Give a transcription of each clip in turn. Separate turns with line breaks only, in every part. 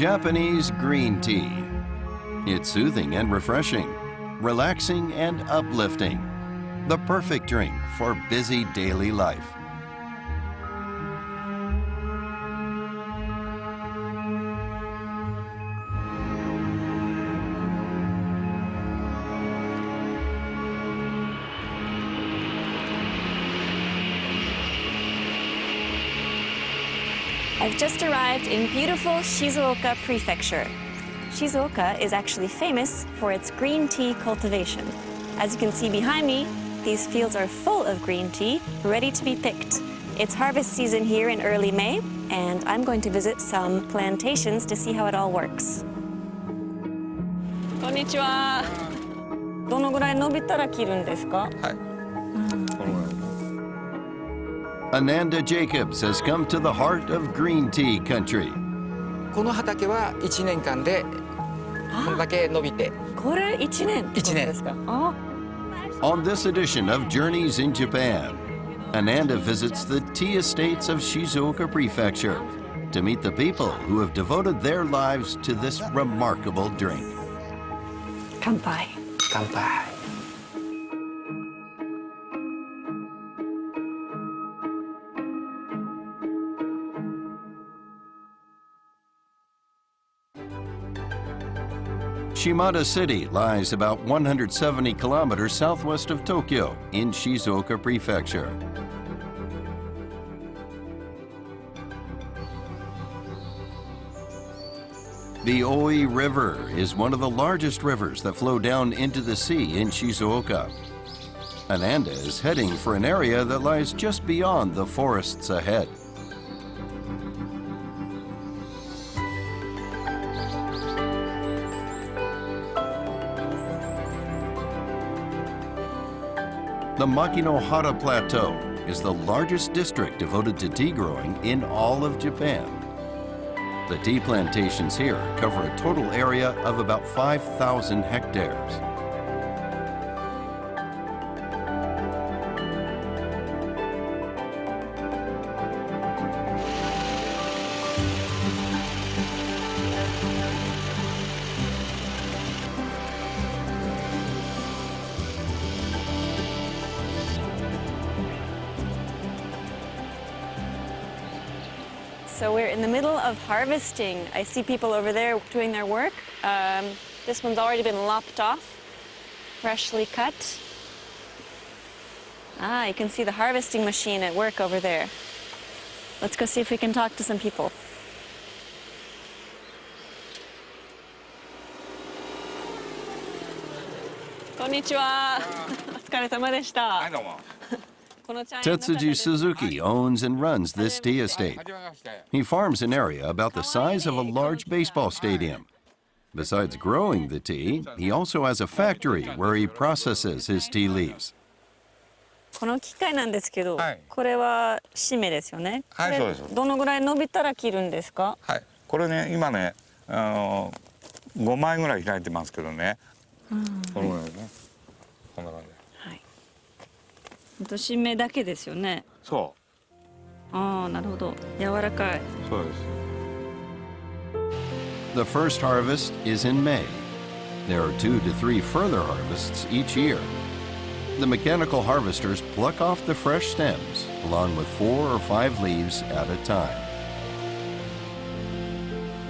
Japanese green tea. It's soothing and refreshing, relaxing and uplifting. The perfect drink for busy daily life.
I've just arrived in beautiful Shizuoka Prefecture. Shizuoka is actually famous for its green tea cultivation. As you can see behind me, these fields are full of green tea, ready to be picked. It's harvest season here in early May, and I'm going to visit some plantations to see how it all works. こんにちは。どのぐらい伸びたら切るんですか？はい。
Ananda Jacobs has come to the heart of green tea country.
この畑は1年間でこれだけ伸びて。
これ1年ってことですか？On
this edition of Journeys in Japan, Ananda visits the tea estates of Shizuoka Prefecture to meet the people who have devoted their lives to this remarkable drink.
乾杯。
乾杯。
Shimada City lies about 170 kilometers southwest of Tokyo in Shizuoka Prefecture. The Oi River is one of the largest rivers that flow down into the sea in Shizuoka. Ananda is heading for an area that lies just beyond the forests ahead. The Makinohara Plateau is the largest district devoted to tea growing in all of Japan. The tea plantations here cover a total area of about 5,000 hectares.
So we're in the middle of harvesting. I see people over there doing their work. This one's already been lopped off, freshly cut. Ah, you can see the harvesting machine at work over there. Let's go see if we can talk to some people. Konnichiwa. お疲れ様でした。はい、どうも。
Tetsuji Suzuki owns and runs this tea estate. He farms an area about the size of a large baseball stadium. Besides growing the tea, he also has a factory where he processes his tea leaves.
この機械なんですけど、これは締めですよね。
はい、そうです。
どのぐらい伸びたら切るんですか？
はい、これね、今ね、5枚ぐらい開いてますけどね。このぐらいね。こんな感じ。
締めだけですよね。
そう。
ああ、なるほど。柔らかい。
そうです。
The first harvest is in May. There are 2 to 3 further harvests each year. The mechanical harvesters pluck off the fresh stems, along with 4 or 5 leaves at a time.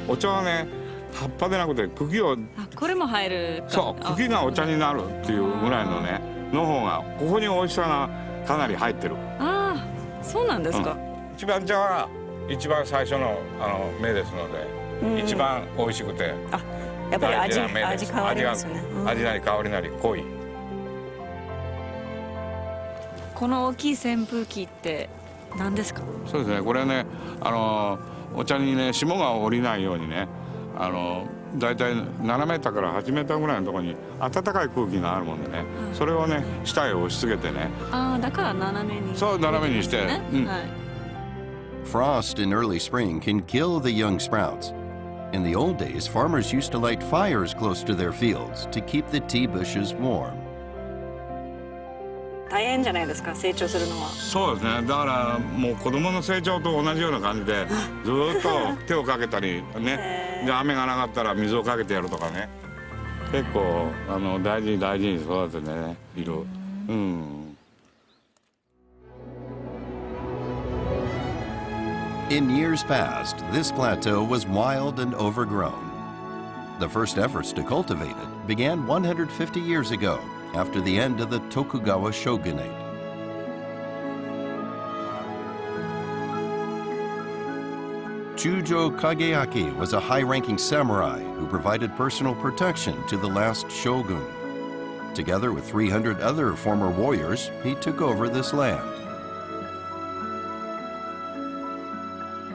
お茶はね、葉っぱでなくて茎を。
あ、これも入る。
そう、茎がお茶になるっていうぐらいのね。の方がここに美味しさがかなり入ってる。
ああ、そうなんですか。
一番茶は一番最初の芽ですので、一番美味しくて。
あ、やっぱり味変わりますよね。
味なり香りなり濃い。
この大きい扇風機って何ですか？
そうですね。これね、お茶にね霜が降りないようにね、だいたい7メーターから8メーターぐらいのところに暖かい空気があるもんでね、それをね下へ押し付けてね。
ああ、だから斜めに。
そう、斜めにして。はい。
Frost in early spring can kill the young sprouts. In the old days, farmers used to light fires close to their fields to keep the tea bushes warm.
大変じゃないですか、成長するのは。
そうですね。だからもう子供の成長と同じような感じでずっと手をかけたりね。で雨がなかったら水をかけてやるとかね。結構大事に大事に育ててねいる。うん。
In years past, this plateau was wild and overgrown. The first efforts to cultivate it began 150 years ago, after the end of the Tokugawa shogunate. Chujo Kageaki was a high-ranking samurai who provided personal protection to the last shogun. Together with 300 other former warriors, he took over this land.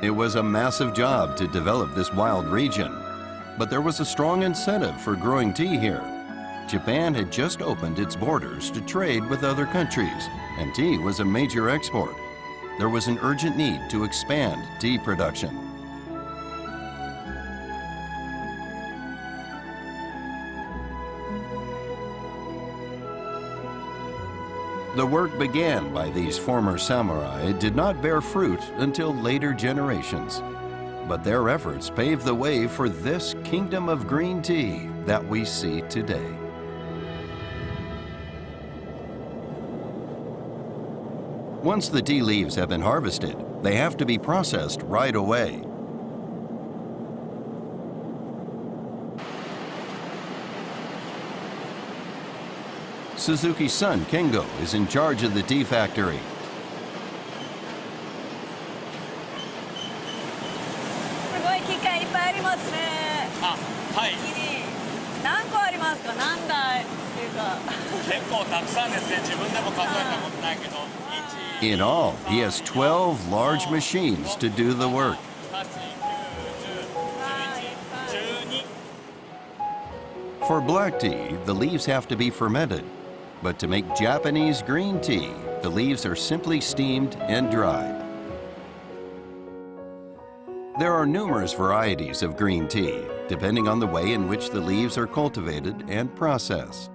It was a massive job to develop this wild region, but there was a strong incentive for growing tea here. Japan had just opened its borders to trade with other countries, and tea was a major export. There was an urgent need to expand tea production. The work began by these former samurai did not bear fruit until later generations, but their efforts paved the way for this kingdom of green tea that we see today. Once the tea leaves have been harvested, they have to be processed right away. Suzuki's son, Kengo, is in charge of the tea factory.
すごい機械いっぱいありますね。
あ、はい。
何個ありますか？何台っていうか。
結構たくさんですね。自分でも数えたことないけど。
In all, he has 12 large machines to do the work. For black tea, the leaves have to be fermented. But to make Japanese green tea, the leaves are simply steamed and dried. There are numerous varieties of green tea, depending on the way in which the leaves are cultivated and processed.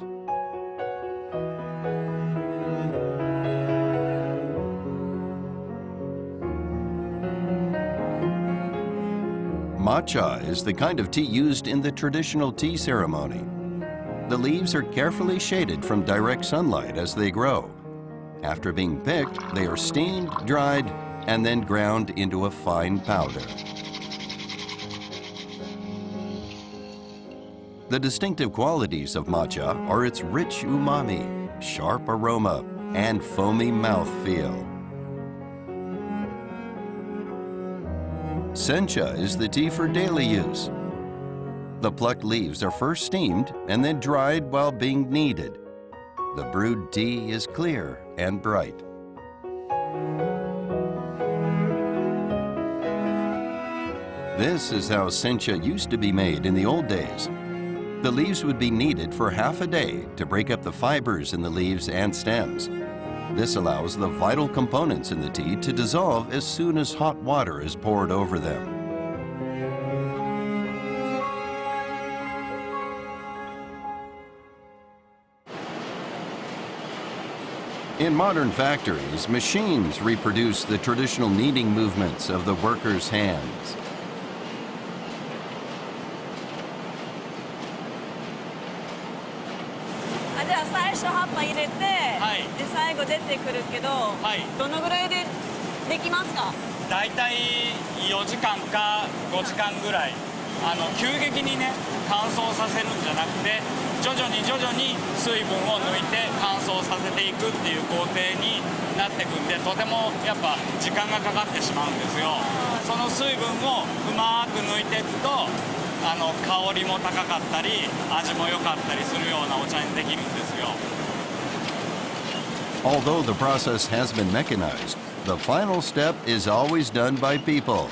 Matcha is the kind of tea used in the traditional tea ceremony. The leaves are carefully shaded from direct sunlight as they grow. After being picked, they are steamed, dried, and then ground into a fine powder. The distinctive qualities of matcha are its rich umami, sharp aroma, and foamy mouthfeel. Sencha is the tea for daily use. The plucked leaves are first steamed and then dried while being kneaded. The brewed tea is clear and bright. This is how sencha used to be made in the old days. The leaves would be kneaded for half a day to break up the fibers in the leaves and stems. This allows the vital components in the tea to dissolve as soon as hot water is poured over them. In modern factories, machines reproduce the traditional kneading movements of the workers' hands.
だいたい4時間か5時間ぐらい急激にね乾燥させるんじゃなくて徐々に水分を抜いて乾燥させていくっていう工程になっていくんでとてもやっぱ時間がかかってしまうんですよ。その水分をうまく抜いていくと香りも高かったり味も良かったりするようなお茶にできるんですよ。
Although the process has been mechanized, the final step is always done by people.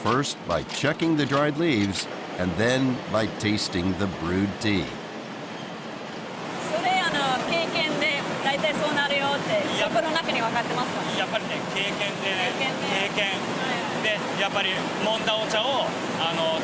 First by checking the dried leaves, and then by tasting the brewed tea.
それ経験で大体そうなるよって心の中に分かってますか？
やっぱりね経験でね経験でやっぱり揉んだお茶を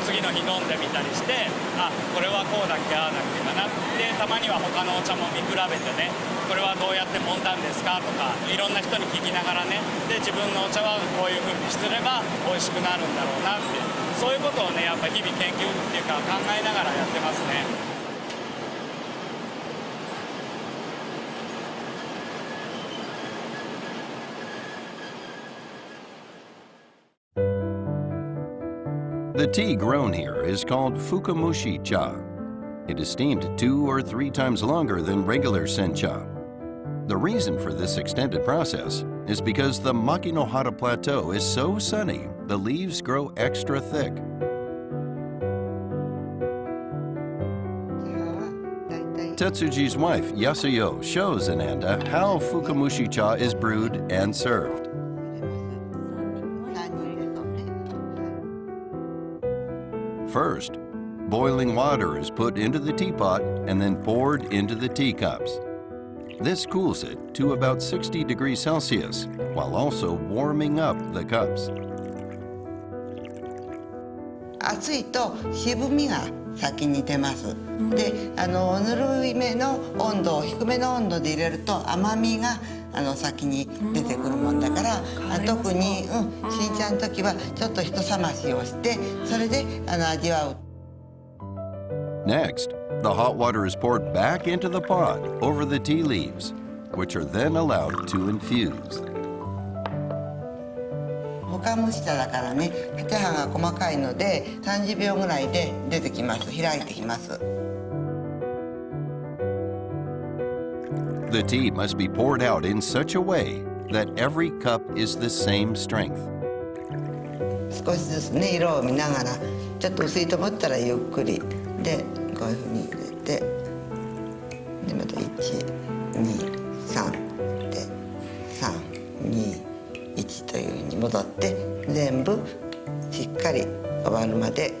次の日飲んでみたりして、あ、これはこうだっけああだっけかなで、たまには他のお茶も見比べてね、これはどうやって揉んだんですかとか、いろんな人に聞きながらね、で自分のお茶はこういう風にすれば美味しくなるんだろうなって、そういうことをねやっぱ日々研究っていうか考えながらやってますね。
The tea grown here is called Fukamushi cha. It is steamed 2 or 3 times longer than regular sencha. The reason for this extended process is because the Makinohara Plateau is so sunny, the leaves grow extra thick. Tetsuji's wife, Yasuyo, shows Ananda how Fukamushi cha is brewed and served. First, boiling water is put into the teapot and then poured into the teacups. This cools it to about 60 degrees Celsius, while also warming up the cups.
熱いと渋みが先に出ます。で、ぬるいめの温度を低めの温度で入れると甘みが先に出てくるもんだから、特に新茶の時はちょっと一冷ましをしてそれで味わう。
Next, the hot water is poured back into the pot over the tea leaves, which are then allowed to infuse.
他蒸しただからね、手葉が細かいので30秒ぐらいで出てきます。開いてきます。
The tea must be poured out in such a way that every cup is the same strength.
少しずつね、色を見ながら、ちょっと薄いと思ったらゆっくりでこういうふうに入れて、でまた1、2、3で3、2、1というふうに戻って全部しっかり終わるまで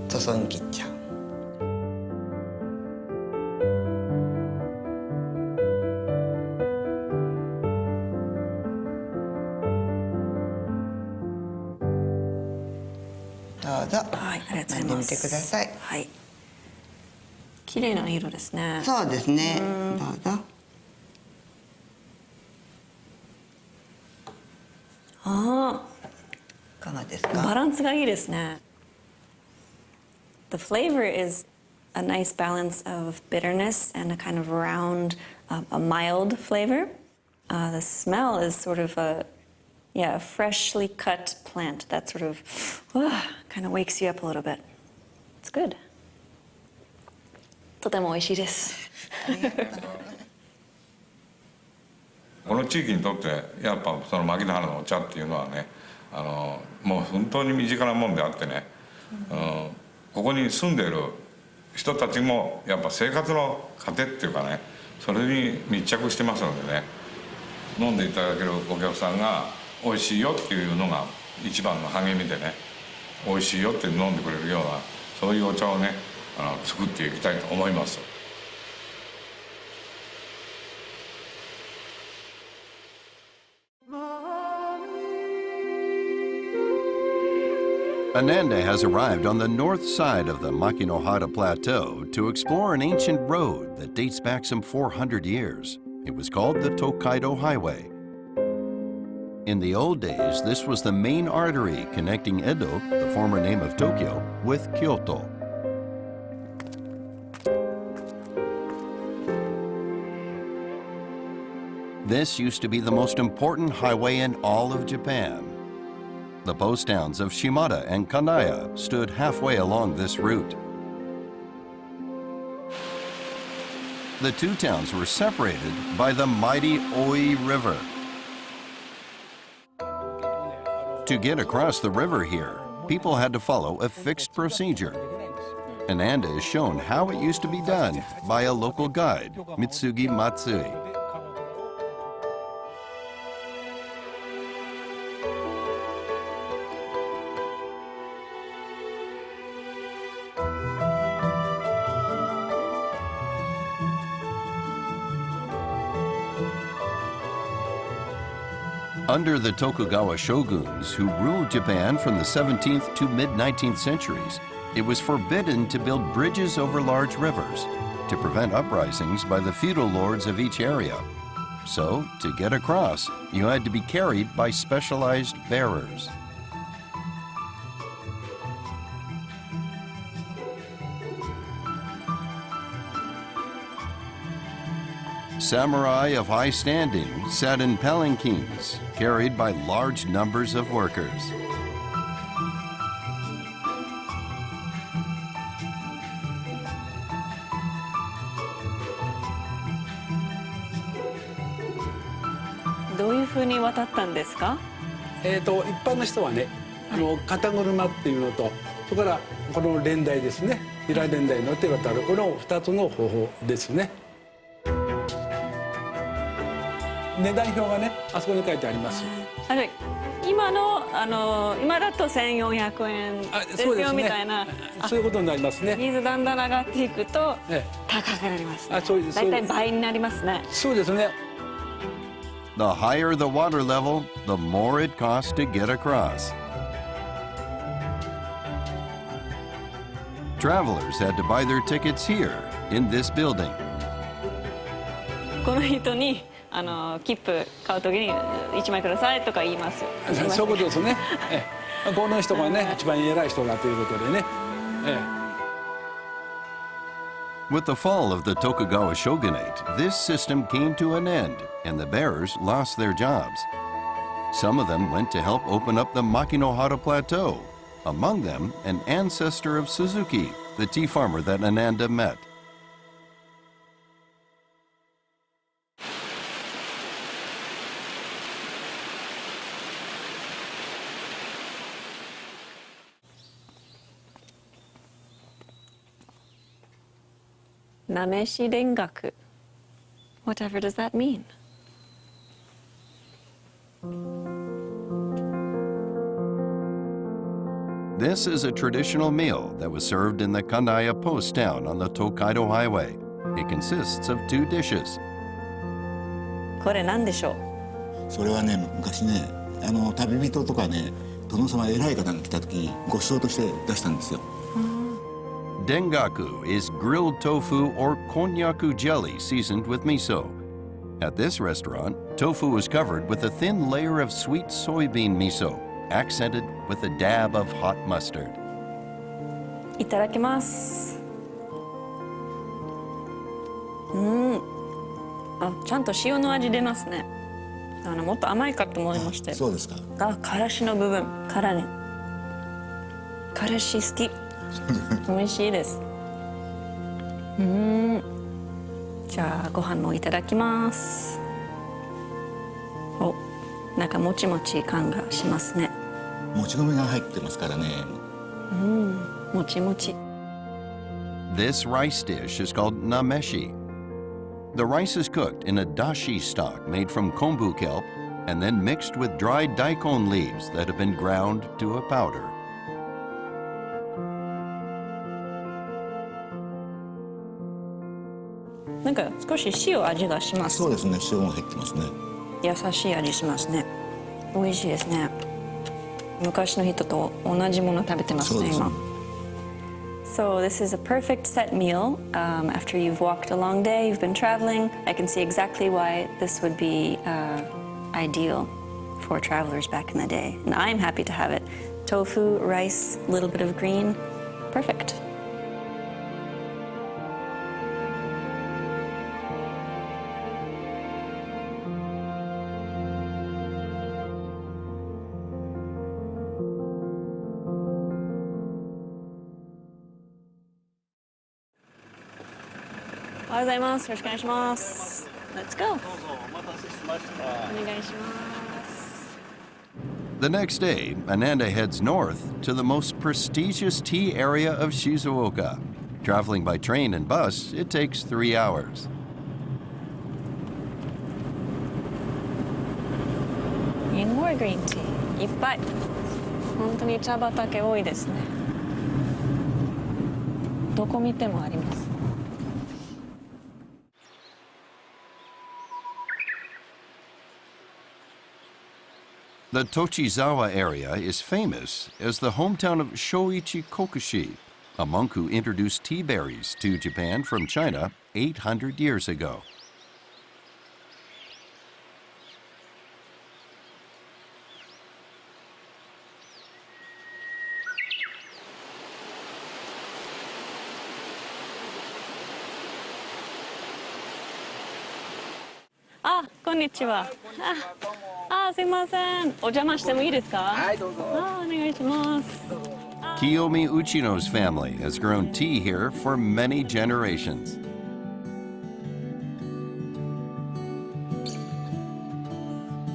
注ぎ切っちゃう。どうぞ、
はい、ありがとうございます。
飲んでみてください。
はい。綺麗な色ですね。
そうですね。どうぞ。
あ
いかがですか。
あ、バランスがいいですね。The flavor is a nice balance of bitterness and a kind of round, a mild flavor. The smell is sort of a freshly cut plant that sort of kind of wakes you up a little bit. It's good. とても美味しいです。
この地域にとってやっぱその牧之原のお茶っていうのはね、もう本当に身近なもんであってね、ここに住んでいる人たちもやっぱ生活の糧っていうかね、それに密着してますのでね、飲んでいただけるお客さんが美味しいよっていうのが一番の励みでね、美味しいよって飲んでくれるようなそういうお茶をね作っていきたいと思います。
Ananda has arrived on the north side of the Makinohara Plateau to explore an ancient road that dates back some 400 years. It was called the Tokaido Highway. In the old days, this was the main artery connecting Edo, the former name of Tokyo, with Kyoto. This used to be the most important highway in all of Japan. The post towns of Shimada and Kanaya stood halfway along this route. The two towns were separated by the mighty Oi River. To get across the river here, people had to follow a fixed procedure. Ananda is shown how it used to be done by a local guide, Mitsugi Matsui. Under the Tokugawa shoguns, who ruled Japan from the 17th to mid-19th centuries, it was forbidden to build bridges over large rivers to prevent uprisings by the feudal lords of each area. So, to get across, you had to be carried by specialized bearers. Samurai of high standing sat in palanquins, carried by large numbers of workers.
どういう風に渡ったんですか？
一般の人はね、肩車っていうのと、それからこの連台ですね、平連台に乗って渡る、この2つの方法ですね。値段表がね、あそこに書いてあります。
今だと1400円ですよみたいな。
そういうことになりますね。
水だんだん上がっていくと高くなりますね。だいたい倍になりますね。
そうですね。
The higher the water level, the more it costs to get across. Travelers had to buy their tickets here, in this building.
この人に切符買うときに1枚くださいとか言いますよ。
そういうことですね。この人がね、一番偉い人だということでね。
With the fall of the Tokugawa shogunate, this system came to an end, and the bearers lost their jobs. Some of them went to help open up the Makinohara Plateau, among them an ancestor of Suzuki, the tea farmer that Ananda met.
Nameshi Rengaku. Whatever does that mean?
This is a traditional meal that was served in the Kanaya post town on the Tokaido Highway. It consists of 2 dishes.
これ何でしょう？
それはね、昔ね、旅人とかね、殿様偉い方が来た時、ご馳走として出したんですよ。
Dengaku is grilled tofu or konnyaku jelly seasoned with miso. At this restaurant, tofu was covered with a thin layer of sweet soybean miso, accented with a dab of hot mustard.
いただきます。ちゃんと塩の味出ますね。もっと甘いかと思いましたよ。
そうですか。
からしの部分、からね。からし好き。美味しいです。じゃあご飯もいただきます。なんかもちもち感がしますね。
もち米が入ってますからね。
もちもち。
This rice dish is called nameshi. The rice is cooked in a dashi stock made from kombu kelp and then mixed with dried daikon leaves that have been ground to a powder.
なんか少し塩味がします。
そうですね、塩が入ってますね。
優しい味しますね。美味しいですね。昔の人と同じもの食べてますね、今。So this is a perfect set meal. After you've walked a long day, you've been traveling, I can see exactly why this would be ideal for travelers back in the day. And I'm happy to have it. Tofu, rice, a little bit of green. Perfect. Let's go.
The next day, Ananda heads north to the most prestigious tea area of Shizuoka. Traveling by train and bus, it takes 3 hours.
More green tea. いっぱい。本当に茶畑多いですね。どこ見てもあります。
The Tochizawa area is famous as the hometown of Shoichi Kokushi, a monk who introduced tea berries to Japan from China 800 years ago.
Ah, こんにちは。すいません。お邪魔してもいいですか？はい、どうぞ。お願いします。
Kiyomi Uchino's family has grown tea here for many generations.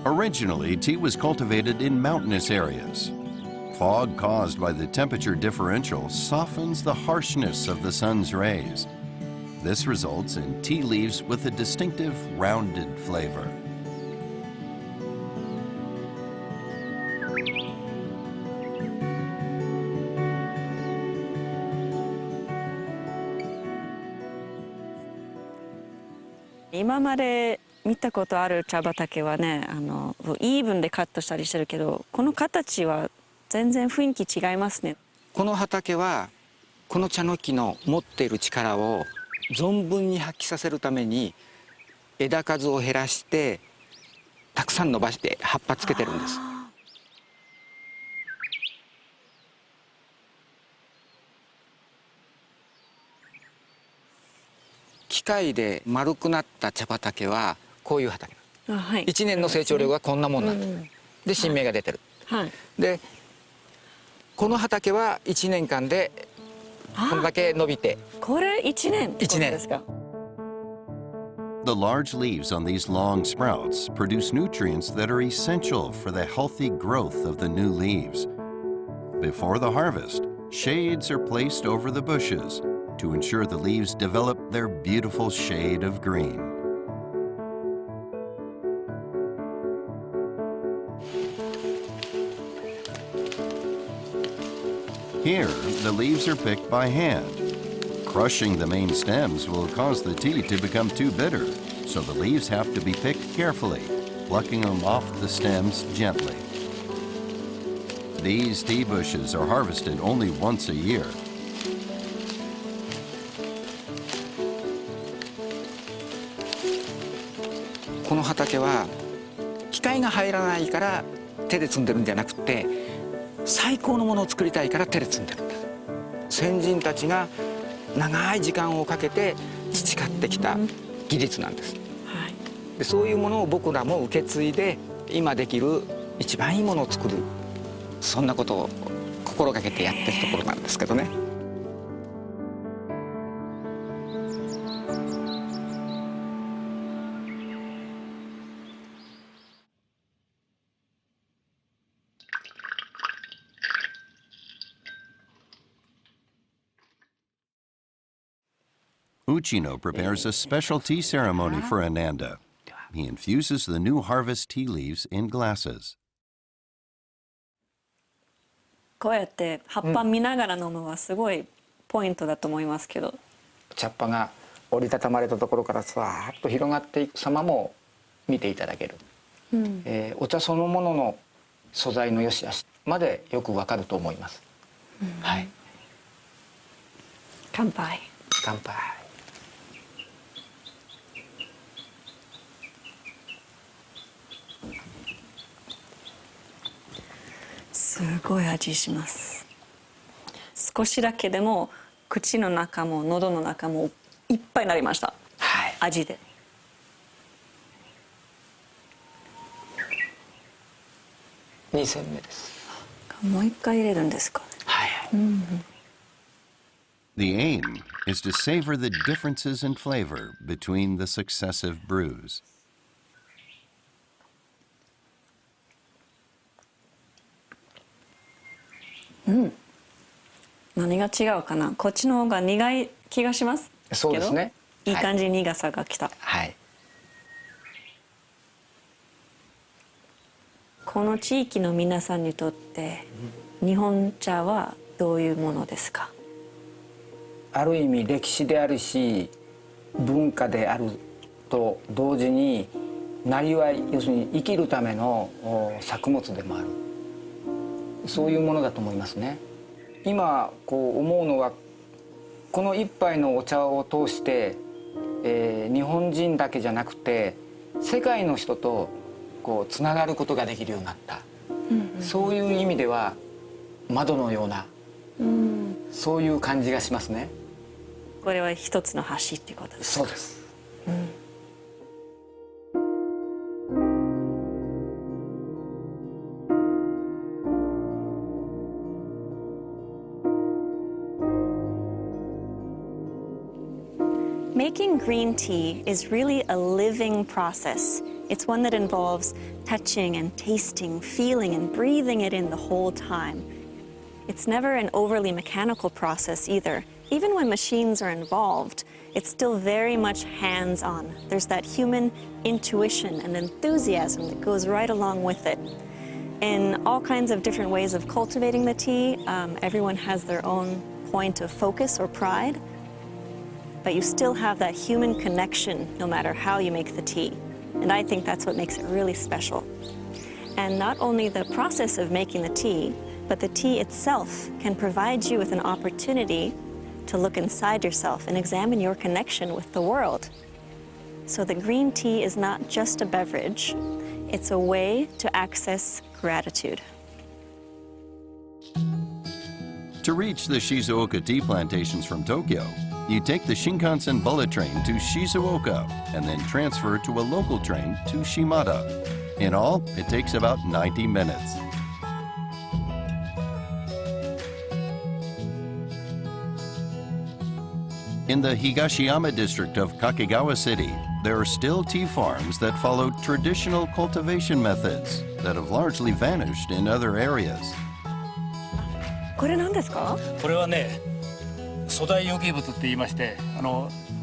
Originally, tea was cultivated in mountainous areas. Fog caused by the temperature differential softens the harshness of the sun's rays. This results in tea leaves with a distinctive rounded flavor.
今まで見たことある茶畑はね、イーブンでカットしたりしてるけど、この形は全然雰囲気違いますね。
この畑はこの茶の木の持っている力を存分に発揮させるために枝数を減らしてたくさん伸ばして葉っぱつけてるんです。機械で丸くなった茶畑はこういう畑、はい、1年の成長量がこんなもんなんです、で新芽が出てる、はい、でこの畑は1年間でこれだけ伸びて、
これ1年ですか
？The large leaves on these long sprouts produce nutrients that are essential for the healthy growth of the new leaves. Before the harvest, shades are placed over the bushes to ensure the leaves develop their beautiful shade of green. Here, the leaves are picked by hand. Crushing the main stems will cause the tea to become too bitter, so the leaves have to be picked carefully, plucking them off the stems gently. These tea bushes are harvested only once a year.
この畑は機械が入らないから手で摘んでるんじゃなくて、最高のものを作りたいから手で摘んでるんです。先人たちが長い時間をかけて培ってきた技術なんです、はい、でそういうものを僕らも受け継いで今できる一番いいものを作る、そんなことを心がけてやってるところなんですけどね。
Uchino prepares a special tea ceremony for Ananda. He infuses the new harvest tea leaves in glasses.
こうやって葉っぱ見ながら飲むのはすごいポイントだと思いますけど、
茶っ葉が折りたたまれたところからさーっと広がっていく様も見ていただける、お茶そのものの素材の良し悪しまでよくわかると思います、はい。
乾杯。
乾杯。
すごい味します。少しだけでも口の中も喉の中もいっぱいになりました、はい、味で。
2煎目です。
もう一回入れるんですか？
はい、
The aim is to savor the differences in flavor between the successive brews.
何が違うかな。こっちの方が苦い気がしますけど。
そうですね。
いい感じに苦さがきた。
はい。
この地域の皆さんにとって日本茶はどういうものですか？
ある意味歴史であるし文化であると同時になりわい、要するに生きるための作物でもある、そういうものだと思いますね。今こう思うのは、この一杯のお茶を通して、日本人だけじゃなくて世界の人とこうつながることができるようになった、そういう意味では窓のような、そういう感じがしますね。
これは一つの橋っていうことですか？
そうです。
Making green tea is really a living process. It's one that involves touching and tasting, feeling and breathing it in the whole time. It's never an overly mechanical process either. Even when machines are involved, it's still very much hands-on. There's that human intuition and enthusiasm that goes right along with it. In all kinds of different ways of cultivating the tea, everyone has their own point of focus or pride. But you still have that human connection no matter how you make the tea. And I think that's what makes it really special. And not only the process of making the tea, but the tea itself can provide you with an opportunity to look inside yourself and examine your connection with the world. So the green tea is not just a beverage, it's a way to access gratitude.
To reach the Shizuoka tea plantations from Tokyo, you take the Shinkansen bullet train to Shizuoka and then transfer to a local train to Shimada. In all, it takes about 90 minutes. In the Higashiyama district of Kakegawa City, there are still tea farms that follow traditional cultivation methods that have largely vanished in other areas.
これ何ですか？
これはね、粗大有機物って言いまして、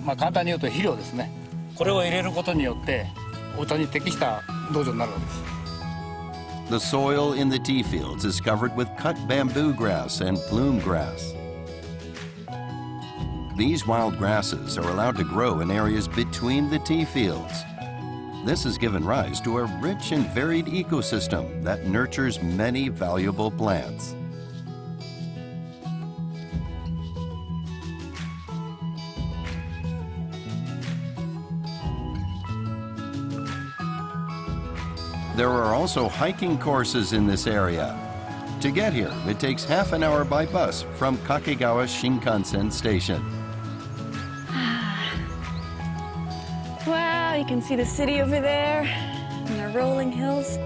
簡単に言うと肥料ですね。これを入れることによってお茶に適した土壌になるわけです。
The soil in the tea fields is covered with cut bamboo grass and plume grass. These wild grasses are allowed to grow in areas between the tea fields. This has given rise to a rich and varied ecosystem that nurtures many valuable plants. There are also hiking courses in this area. To get here, it takes half an hour by bus from Kakegawa Shinkansen Station.
Wow, you can see the city over there and the rolling hills.